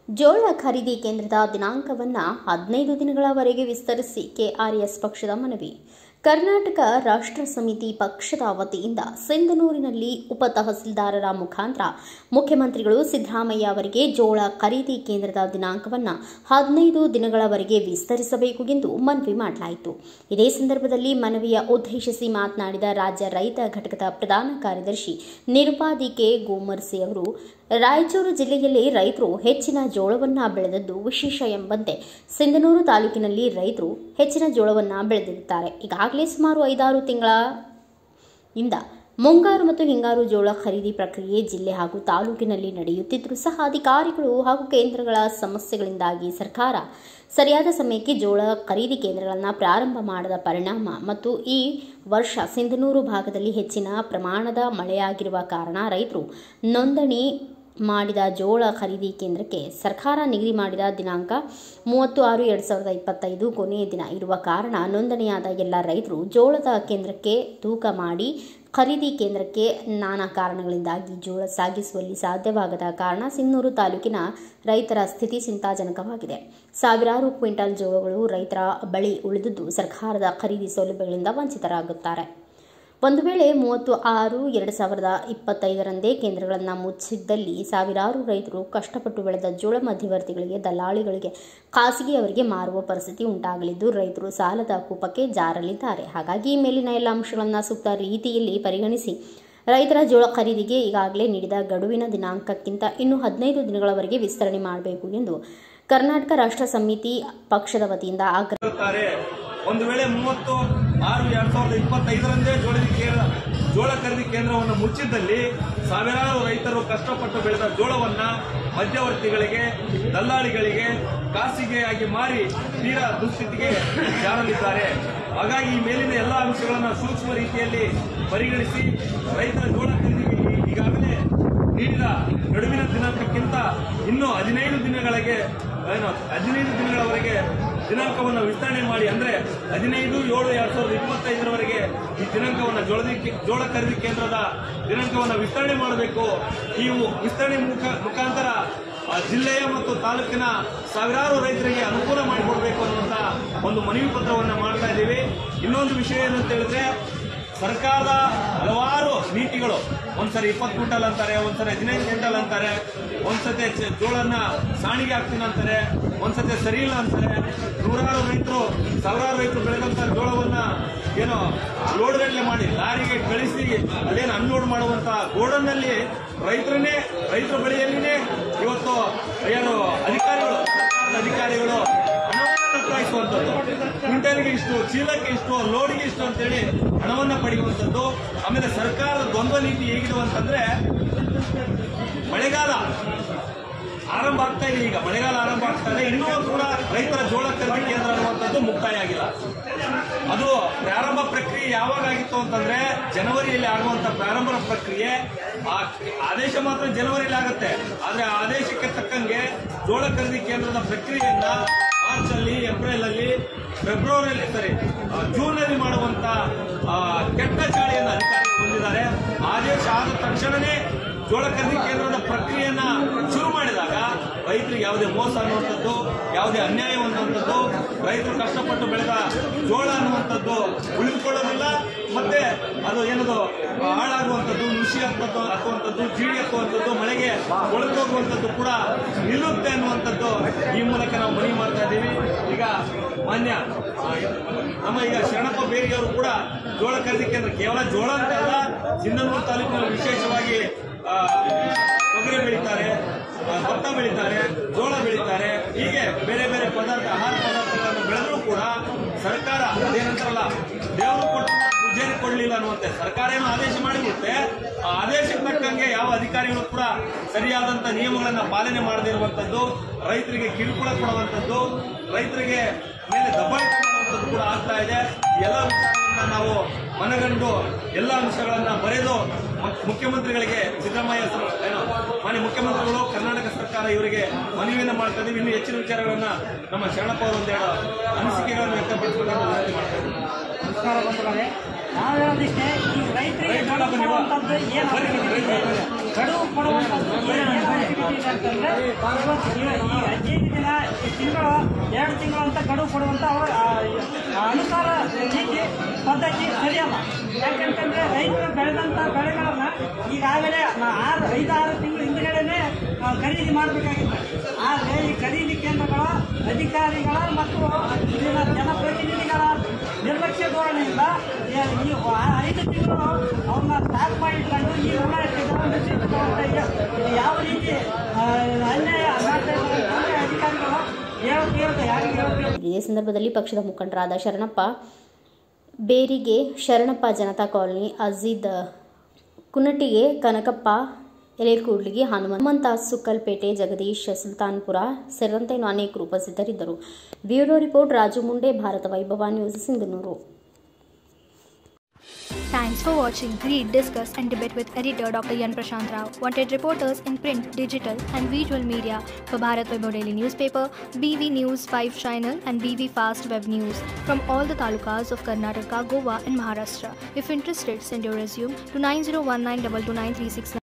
ಜೋಳ ಖರೀದಿ ಕೇಂದ್ರದ ದಿನಾಂಕವನ್ನು 15 ದಿನಗಳವರೆಗೆ ವಿಸ್ತರಿಸಿ ಕೆಆರ್ಎಸ್ ಪಕ್ಷದ ಮನವಿ. ಕರ್ನಾಟಕ ರಾಷ್ಟ್ರ ಸಮಿತಿ ಪಕ್ಷದ ವತಿಯಿಂದ ಸಿಂಧನೂರಿನಲ್ಲಿ ಉಪ ತಹಸೀಲ್ದಾರರ ಮುಖಾಂತರ ಮುಖ್ಯಮಂತ್ರಿಗಳು ಸಿದ್ದರಾಮಯ್ಯ ಅವರಿಗೆ ಜೋಳ ಖರೀದಿ ಕೇಂದ್ರದ ದಿನಾಂಕವನ್ನು 15 ದಿನಗಳವರೆಗೆ ವಿಸ್ತರಿಸಬೇಕು ಎಂದು ಮನವಿ ಮಾಡಲಾಯಿತು. ಇದೇ ಸಂದರ್ಭದಲ್ಲಿ ಮನವಿಯ ಉದ್ದೇಶಿಸಿ ಮಾತನಾಡಿದ ರಾಜ್ಯ ರೈತ ಘಟಕದ ಪ್ರಧಾನ ಕಾರ್ಯದರ್ಶಿ ನಿರುಪಾದಿಕೆ ಗೋಮರ್ಸಿ ಅವರು, ರಾಯಚೂರು ಜಿಲ್ಲೆಯಲ್ಲಿ ರೈತರು ಹೆಚ್ಚಿನ ಜೋಳವನ್ನು ಬೆಳೆದದ್ದು ವಿಶೇಷ ಎಂಬಂತೆ ಸಿಂಧನೂರು ತಾಲೂಕಿನಲ್ಲಿ ರೈತರು ಹೆಚ್ಚಿನ ಜೋಳವನ್ನು ಬೆಳೆದಿರುತ್ತಾರೆ. ಈಗಾಗಲೇ ಸುಮಾರು 5-6 ತಿಂಗಳಿಂದ ಮುಂಗಾರು ಮತ್ತು ಹಿಂಗಾರು ಜೋಳ ಖರೀದಿ ಪ್ರಕ್ರಿಯೆ ಜಿಲ್ಲೆ ಹಾಗೂ ತಾಲೂಕಿನಲ್ಲಿ ನಡೆಯುತ್ತಿದ್ದರೂ ಸಹ ಅಧಿಕಾರಿಗಳು ಹಾಗೂ ಕೇಂದ್ರಗಳ ಸಮಸ್ಯೆಗಳಿಂದಾಗಿ ಸರ್ಕಾರ ಸರಿಯಾದ ಸಮಯಕ್ಕೆ ಜೋಳ ಖರೀದಿ ಕೇಂದ್ರಗಳನ್ನು ಪ್ರಾರಂಭ ಮಾಡದ ಪರಿಣಾಮ ಮತ್ತು ಈ ವರ್ಷ ಸಿಂಧನೂರು ಭಾಗದಲ್ಲಿ ಹೆಚ್ಚಿನ ಪ್ರಮಾಣದ ಮಳೆಯಾಗಿರುವ ಕಾರಣ ರೈತರು ನೋಂದಣಿ ಮಾಡಿದ ಜೋಳ ಖರೀದಿ ಕೇಂದ್ರಕ್ಕೆ ಸರ್ಕಾರ ನಿಗದಿ ಮಾಡಿದ ದಿನಾಂಕ 30/6/2025 ಕೊನೆಯ ದಿನ ಇರುವ ಕಾರಣ ನೋಂದಣಿಯಾದ ಎಲ್ಲ ರೈತರು ಜೋಳದ ಕೇಂದ್ರಕ್ಕೆ ತೂಕ ಮಾಡಿ ಖರೀದಿ ಕೇಂದ್ರಕ್ಕೆ ನಾನಾ ಕಾರಣಗಳಿಂದಾಗಿ ಜೋಳ ಸಾಗಿಸುವಲ್ಲಿ ಸಾಧ್ಯವಾಗದ ಕಾರಣ ಸಿಂಧನೂರು ತಾಲೂಕಿನ ರೈತರ ಸ್ಥಿತಿ ಚಿಂತಾಜನಕವಾಗಿದೆ. ಸಾವಿರಾರು ಕ್ವಿಂಟಲ್ ಜೋಳಗಳು ರೈತರ ಬಳಿ ಉಳಿದಿದ್ದು ಸರ್ಕಾರದ ಖರೀದಿ ಸೌಲಭ್ಯಗಳಿಂದ ವಂಚಿತರಾಗುತ್ತಾರೆ. ಒಂದು ವೇಳೆ 30/6/2025 ಕೇಂದ್ರಗಳನ್ನು ಮುಚ್ಚಿದ್ದಲ್ಲಿ ಸಾವಿರಾರು ರೈತರು ಕಷ್ಟಪಟ್ಟು ಬೆಳೆದ ಜೋಳ ಮಧ್ಯವರ್ತಿಗಳಿಗೆ, ದಲ್ಲಾಳಿಗಳಿಗೆ, ಖಾಸಗಿಯವರಿಗೆ ಮಾರುವ ಪರಿಸ್ಥಿತಿ ಉಂಟಾಗಲಿದ್ದು ರೈತರು ಸಾಲದ ಕೂಪಕ್ಕೆ ಜಾರಲಿದ್ದಾರೆ. ಹಾಗಾಗಿ ಈ ಮೇಲಿನ ಎಲ್ಲ ಅಂಶಗಳನ್ನು ಸೂಕ್ತ ರೀತಿಯಲ್ಲಿ ಪರಿಗಣಿಸಿ ರೈತರ ಜೋಳ ಖರೀದಿಗೆ ಈಗಾಗಲೇ ನೀಡಿದ ಗಡುವಿನ ದಿನಾಂಕಕ್ಕಿಂತ ಇನ್ನೂ 15 ದಿನಗಳವರೆಗೆ ವಿಸ್ತರಣೆ ಮಾಡಬೇಕು ಎಂದು ಕರ್ನಾಟಕ ರಾಷ್ಟ್ರ ಸಮಿತಿ ಪಕ್ಷದ ವತಿಯಿಂದ ಆಗ್ರಹಿಸಿದ್ದಾರೆ. ಒಂದು ವೇಳೆ 30/6/2025 ಜೋಳ ಖರೀದಿ ಕೇಂದ್ರವನ್ನು ಮುಚ್ಚಿದ್ದಲ್ಲಿ ಸಾವಿರಾರು ರೈತರು ಕಷ್ಟಪಟ್ಟು ಬೆಳೆದ ಜೋಳವನ್ನ ಮಧ್ಯವರ್ತಿಗಳಿಗೆ, ದಲ್ಲಾಳಿಗಳಿಗೆ, ಖಾಸಗಿಯಾಗಿ ಮಾರಿ ತೀರಾ ದುಸ್ಥಿತಿಗೆ ಜಾರಲಿದ್ದಾರೆ. ಹಾಗಾಗಿ ಈ ಮೇಲಿನ ಎಲ್ಲ ಅಂಶಗಳನ್ನು ಸೂಕ್ಷ್ಮ ರೀತಿಯಲ್ಲಿ ಪರಿಗಣಿಸಿ ರೈತರ ಜೋಳ ಖರೀದಿಗೆ ಈಗಾಗಲೇ ನೀಡಿದ ಗಡುವಿನ ದಿನಾಂಕಕ್ಕಿಂತ ಇನ್ನೂ 15 ದಿನಗಳವರೆಗೆ ದಿನಾಂಕವನ್ನು ವಿಸ್ತರಣೆ ಮಾಡಿ, ಅಂದರೆ 15/7/2025 ಈ ದಿನಾಂಕವನ್ನು ಜೋಳ ಖರೀದಿ ಕೇಂದ್ರದ ದಿನಾಂಕವನ್ನು ವಿಸ್ತರಣೆ ಮಾಡಬೇಕು. ಈ ವಿಸ್ತರಣೆ ಮುಖಾಂತರ ಜಿಲ್ಲೆಯ ಮತ್ತು ತಾಲೂಕಿನ ಸಾವಿರಾರು ರೈತರಿಗೆ ಅನುಕೂಲ ಮಾಡಿಕೊಡಬೇಕು ಅನ್ನುವಂಥ ಒಂದು ಮನವಿ ಪತ್ರವನ್ನು ಮಾಡ್ತಾ ಇದ್ದೀವಿ. ಇನ್ನೊಂದು ವಿಷಯ ಏನಂತ ಹೇಳಿದ್ರೆ, ಸರ್ಕಾರದ ಹಲವಾರು ನೀತಿಗಳು, ಒಂದ್ಸರಿ 20 ಕ್ವಿಂಟಲ್ ಅಂತಾರೆ, ಒಂದ್ಸರಿ 15 ಕ್ವಿಂಟಲ್ ಅಂತಾರೆ, ಒಂದ್ಸತಿ ಜೋಳನ್ನ ಸಾಣಿಗೆ ಹಾಕ್ತೀನಿ ಅಂತಾರೆ, ಒಂದ್ಸತಿ ಸರಿ ಇಲ್ಲ ಅಂತಾರೆ. ನೂರಾರು ರೈತರು, ಸಾವಿರಾರು ರೈತರು ಬೆಳೆದಂತ ಜೋಳವನ್ನ ಏನೋ ಲೋಡ್ ಗಟ್ಟಲೆ ಮಾಡಿ ಲಾರಿಗೆ ಕಳಿಸಿ ಅಲ್ಲೇನು ಅನ್ಲೋಡ್ ಮಾಡುವಂತ ಗೋಡನ್ನಲ್ಲಿ ರೈತರ ಬಳಿಯಲ್ಲಿನೇ ಇವತ್ತು ಏನು ಅಧಿಕಾರಿಗಳು ಹಣವನ್ನು ಕ್ವಿಂಟಲ್ಗೆ ಇಷ್ಟು, ಚೀಲಕ್ಕೆ ಇಷ್ಟು, ಲೋಡ್ಗೆ ಇಷ್ಟು ಅಂತೇಳಿ ಹಣವನ್ನ ಪಡೆಯುವಂಥದ್ದು. ಆಮೇಲೆ ಸರ್ಕಾರದ ದ್ವಂದ್ವ ನೀತಿ ಹೇಗಿದೆ ಅಂತಂದ್ರೆ, ಮಳೆಗಾಲ ಆರಂಭ ಆಗ್ತಾ ಇದೆ. ಈಗ ಮಳೆಗಾಲ ಆರಂಭ ಆಗ್ತಾ ಇದೆ, ಇನ್ನೂ ಕೂಡ ರೈತರ ಜೋಳ ಖರೀದಿ ಕೇಂದ್ರ ಅನ್ನುವಂಥದ್ದು ಮುಕ್ತಾಯ ಆಗಿಲ್ಲ. ಅದು ಪ್ರಾರಂಭ ಪ್ರಕ್ರಿಯೆ ಯಾವಾಗ ಆಗಿತ್ತು ಅಂತಂದ್ರೆ ಜನವರಿಯಲ್ಲಿ ಆಗುವಂತ ಪ್ರಾರಂಭ ಪ್ರಕ್ರಿಯೆ. ಆದೇಶ ಮಾತ್ರ ಜನವರಿಯಲ್ಲಿ ಆಗುತ್ತೆ, ಆದ್ರೆ ಆದೇಶಕ್ಕೆ ತಕ್ಕಂಗೆ ಜೋಳ ಖರೀದಿ ಕೇಂದ್ರದ ಪ್ರಕ್ರಿಯೆಯನ್ನ ಮಾರ್ಚ್ ಅಲ್ಲಿ, ಏಪ್ರಿಲ್ ಅಲ್ಲಿ, ಜೂನ್ ಅಲ್ಲಿ ಮಾಡುವಂತ ಕೆಟ್ಟ ಚಾಳಿಯನ್ನು ಅಧಿಕಾರಿಗಳು ಹೊಂದಿದ್ದಾರೆ. ಆದೇಶ ಆದ ತಕ್ಷಣವೇ ಜೋಳ ಖರೀದಿ ಕೇಂದ್ರದ ಪ್ರಕ್ರಿಯೆಯನ್ನ ಶುರು ಮಾಡಿದಾಗ ರೈತರಿಗೆ ಯಾವುದೇ ಮೋಸ ಅನ್ನುವಂಥದ್ದು, ಯಾವುದೇ ಅನ್ಯಾಯ ಅನ್ನುವಂಥದ್ದು, ರೈತರು ಕಷ್ಟಪಟ್ಟು ಬೆಳೆದ ಜೋಳ ಅನ್ನುವಂಥದ್ದು ಉಳಿದುಕೊಳ್ಳೋದಿಲ್ಲ. ಮತ್ತೆ ಅದು ಏನದು ಹಾಳಾಗುವಂಥದ್ದು, ನುಸಿ ಹತ್ತುವಂಥದ್ದು, ಜೀಡಿ ಹತ್ತುವಂಥದ್ದು, ಮಳೆಗೆ ಒಳಗೋಗುವಂಥದ್ದು ಕೂಡ ನಿಲ್ಲುತ್ತೆ ಅನ್ನುವಂಥದ್ದು ಈ ಮೂಲಕ ನಾವು ಮನವಿ ಮಾಡ್ತಾ ಇದ್ದೀವಿ. ಈಗ ಮಾನ್ಯ ನಮ್ಮ ಶರಣಪ್ಪ ಬೇರಿಗೆ ಅವರು ಕೂಡ ಜೋಳ ಖರೀದಿ ಕೇಂದ್ರ ಕೇವಲ ಜೋಳ ಅಂತ ಅಲ್ಲ, ಸಿಂಧನೂರು ತಾಲೂಕಿನಲ್ಲಿ ವಿಶೇಷವಾಗಿ ತೊಗರಿ ಬೆಳೀತಾರೆ, ಭತ್ತ ಬೆಳೀತಾರೆ, ಜೋಳ ಬೆಳೀತಾರೆ, ಹೀಗೆ ಬೇರೆ ಬೇರೆ ಆಹಾರ ಪದಾರ್ಥಗಳನ್ನು ಬೆಳೆದರೂ ಕೂಡ ಸರ್ಕಾರ ಅದೇನಂತಾರಲ್ಲ, ದೇವರು ಕೊಟ್ಟು ಪೂಜಾರಿ ಕೊಡಲಿಲ್ಲ ಅನ್ನುವಂತೆ ಸರ್ಕಾರ ಏನೋ ಆದೇಶ ಮಾಡಿಬಿಡುತ್ತೆ. ಆ ಆದೇಶಕ್ಕೆ ತಕ್ಕಂಗೆ ಯಾವ ಅಧಿಕಾರಿಗಳು ಕೂಡ ಸರಿಯಾದಂತ ನಿಯಮಗಳನ್ನು ಪಾಲನೆ ಮಾಡದೇ ಇರುವಂತದ್ದು, ರೈತರಿಗೆ ಕಿರುಕುಳ ಕೊಡುವಂಥದ್ದು, ರೈತರಿಗೆ ಮೇಲೆ ದಬ್ಬಾಳಿಕೆ ಮಾಡುವಂಥದ್ದು ಕೂಡ ಆಗ್ತಾ ಇದೆ. ಎಲ್ಲ ವಿಚಾರಗಳನ್ನ ನಾವು ಮನಗಂಡು ಎಲ್ಲ ಅಂಶಗಳನ್ನ ಬರೆದು ಮುಖ್ಯಮಂತ್ರಿಗಳಿಗೆ, ಸಿದ್ದರಾಮಯ್ಯ ಮಾನ್ಯ ಮುಖ್ಯಮಂತ್ರಿಗಳು, ಕರ್ನಾಟಕ ಸರ್ಕಾರ ಇವರಿಗೆ ಮನವಿಯನ್ನು ಮಾಡ್ತಾ ಇದ್ದೀವಿ. ಇನ್ನೂ ಹೆಚ್ಚಿನ ವಿಚಾರಗಳನ್ನ ನಮ್ಮ ಶರಣಪ್ಪ ಅವರು ಒಂದೆರಡು ಅನಿಸಿಕೆಗಳನ್ನು ವ್ಯಕ್ತಪಡಿಸಬೇಕು ವಿನಂತಿ ಮಾಡ್ತಾ ಇದ್ದೀವಿ. ನಮಸ್ಕಾರ ಬಂಧುಗಳೇ, ನಾವು ಹೇಳೋದಿಷ್ಟೇ, ಈ ರೈತರಿಗೆ ಗಡುವು ಕೊಡುವಂಥದ್ದು ಏನು ಗಡುವು ಕೊಡುವಂಥದ್ದು ಇದೆ ಅಂತಂದ್ರೆ ಈ 15 ದಿನ ತಿಂಗಳು 2 ತಿಂಗಳು ಅಂತ ಗಡುವು ಕೊಡುವಂತ ಅವರ ಅನುಸಾರ ನೀತಿ ಪದ್ಧತಿ ಸರಿಯಲ್ಲ. ಯಾಕಂತಂದ್ರೆ ರೈತರು ಬೆಳೆದಂತ ಬೆಳೆಗಳನ್ನ ಈಗಾಗಲೇ 5-6 ತಿಂಗಳು ಹಿಂದ್ಗಡೆನೆ ಖರೀದಿ ಮಾಡಬೇಕಾಗಿತ್ತು. ಆದರೆ ಈ ಖರೀದಿ ಕೇಂದ್ರಗಳ ಅಧಿಕಾರಿಗಳ ಮತ್ತು ಇಲ್ಲಿನ ಜನಪ್ರತಿನಿಧಿಗಳ ನಿರ್ಲಕ್ಷ್ಯ ಧೋರಣೆಯಿಂದ ಈ 5 ತಿಂಗಳು ಅವ್ರನ್ನ ಸ್ಟಾಕ್ ಮಾಡಿಕೊಂಡು ಈ ಯಾವ ರೀತಿ ಅನ್ಯಾಯ ಮಾಡ್ತಾ ಇದ್ದಾರೆ ಅಧಿಕಾರಿಗಳು ಹೇಳೋದು ಯಾರಿಗೆ ಹೇಳೋದು. ಇದೇ ಸಂದರ್ಭದಲ್ಲಿ ಪಕ್ಷದ ಮುಖಂಡರಾದ ಶರಣಪ್ಪ ಬೇರಿಗೆ, ಶರಣಪ್ಪ ಜನತಾ ಕಾಲನಿ, ಅಜೀದ್ ಕುನಟಿಗೆ, ಕನಕಪ್ಪ ಎಲೆಕೂಡ್ಲಿಗೆ, ಹನುಮಂತ ಸುಕ್ಕಲ್ಪೇಟೆ, ಜಗದೀಶ್ ಸುಲ್ತಾನ್ಪುರ ಸೇರಿದಂತೆ ಅನೇಕರು ಉಪಸ್ಥಿತರಿದ್ದರು. ಬ್ಯೂರೋ ರಿಪೋರ್ಟ್ ರಾಜು ಮುಂಡೆ, ಭಾರತ ವೈಭವ news, Sindhanur. Thanks for watching. Read, discuss and debate with editor Dr. Yan Prashant Rao. Wanted reporters in print, digital and visual media for Bharat Vaibhav Daily Newspaper, BV News 5 Channel and BV Fast Web News from all the talukas of Karnataka, Goa and Maharashtra. If interested, send your resume to 9019229369.